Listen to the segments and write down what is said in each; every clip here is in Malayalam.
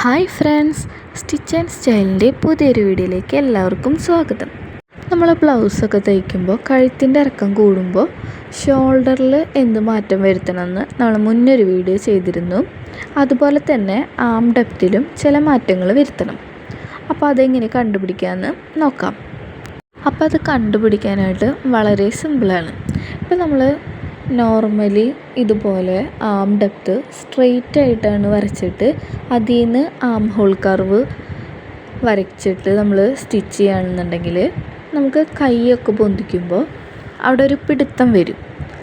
ഹായ് ഫ്രണ്ട്സ്, സ്റ്റിച്ച് ആൻഡ് സ്റ്റൈലിൻ്റെ പുതിയൊരു വീഡിയോയിലേക്ക് എല്ലാവർക്കും സ്വാഗതം. നമ്മൾ ബ്ലൗസൊക്കെ തയ്ക്കുമ്പോൾ കഴുത്തിൻ്റെ ഇറക്കം കൂടുമ്പോൾ ഷോൾഡറിൽ എന്ത് മാറ്റം വരുത്തണമെന്ന് നമ്മൾ മുന്നൊരു വീഡിയോ ചെയ്തിരുന്നു. അതുപോലെ തന്നെ ആം ഡെപ്തിലും ചില മാറ്റങ്ങൾ വരുത്തണം. അപ്പോൾ അതെങ്ങനെ കണ്ടുപിടിക്കാമെന്ന് നോക്കാം. അപ്പോൾ അത് കണ്ടുപിടിക്കാനായിട്ട് വളരെ സിമ്പിളാണ്. ഇപ്പോൾ നമ്മൾ നോർമലി ഇതുപോലെ ആം ഡെപ്ത് സ്ട്രെയിറ്റ് ആയിട്ടാണ് വരച്ചിട്ട് അതിൽ നിന്ന് ആം ഹോൾ കർവ് വരച്ചിട്ട് നമ്മൾ സ്റ്റിച്ച് ചെയ്യുകയാണെന്നുണ്ടെങ്കിൽ നമുക്ക് കൈയൊക്കെ പൊന്തിക്കുമ്പോൾ അവിടെ ഒരു പിടുത്തം വരും.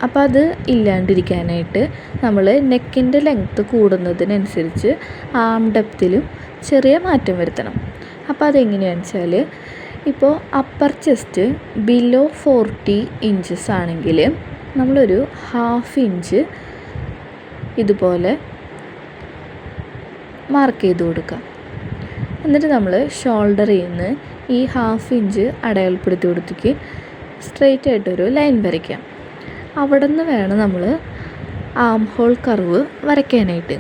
അപ്പോൾ അത് ഇല്ലാണ്ടിരിക്കാനായിട്ട് നമ്മൾ നെക്കിൻ്റെ ലെങ്ത്ത് കൂടുന്നതിനനുസരിച്ച് ആം ഡെപ്തിലും ചെറിയ മാറ്റം വരുത്തണം. അപ്പോൾ അതെങ്ങനെയാണെന്ന് വെച്ചാൽ, ഇപ്പോൾ അപ്പർ ചെസ്റ്റ് ബിലോ 40 ഇഞ്ചസ് ആണെങ്കിൽ നമ്മളൊരു 1/2 ഇഞ്ച് ഇതുപോലെ മാർക്ക് ചെയ്ത് കൊടുക്കുക. എന്നിട്ട് നമ്മൾ ഷോൾഡറിൽ നിന്ന് ഈ 1/2 ഇഞ്ച് അടയാളപ്പെടുത്തി കൊടുത്തേക്ക് സ്ട്രെയിറ്റ് ആയിട്ടൊരു ലൈൻ വരയ്ക്കാം. അവിടെ നിന്ന് വേണം നമ്മൾ ആം ഹോൾ കർവ് വരയ്ക്കാനായിട്ട്.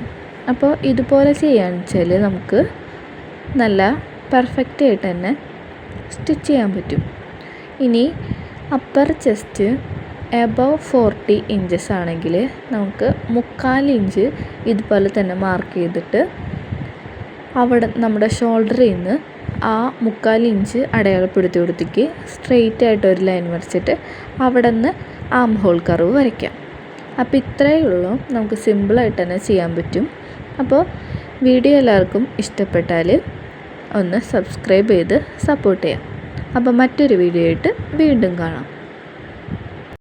അപ്പോൾ ഇതുപോലെ ചെയ്യാന്ന് വെച്ചാൽ നമുക്ക് നല്ല പെർഫെക്റ്റ് ആയിട്ട് തന്നെ സ്റ്റിച്ച് ചെയ്യാൻ പറ്റും. ഇനി അപ്പർ ചെസ്റ്റ് എബവ് 40 ഇഞ്ചസ് ആണെങ്കിൽ നമുക്ക് 1/4 ഇഞ്ച് ഇതുപോലെ തന്നെ മാർക്ക് ചെയ്തിട്ട് അവിടെ നമ്മുടെ ഷോൾഡറിൽ നിന്ന് ആ 1/4 ഇഞ്ച് അടയാളപ്പെടുത്തി കൊടുത്തേക്ക് സ്ട്രെയിറ്റ് ആയിട്ട് ഒരു ലൈൻ വരച്ചിട്ട് അവിടെ നിന്ന് ആം ഹോൾ കർവ് വരയ്ക്കാം. അപ്പോൾ ഇത്രയേ ഉള്ളൂ, നമുക്ക് സിമ്പിളായിട്ട് തന്നെ ചെയ്യാൻ പറ്റും. അപ്പോൾ വീഡിയോ എല്ലാവർക്കും ഇഷ്ടപ്പെട്ടാൽ ഒന്ന് സബ്സ്ക്രൈബ് ചെയ്ത് സപ്പോർട്ട് ചെയ്യാം. അപ്പോൾ മറ്റൊരു വീഡിയോ ആയിട്ട് വീണ്ടും കാണാം.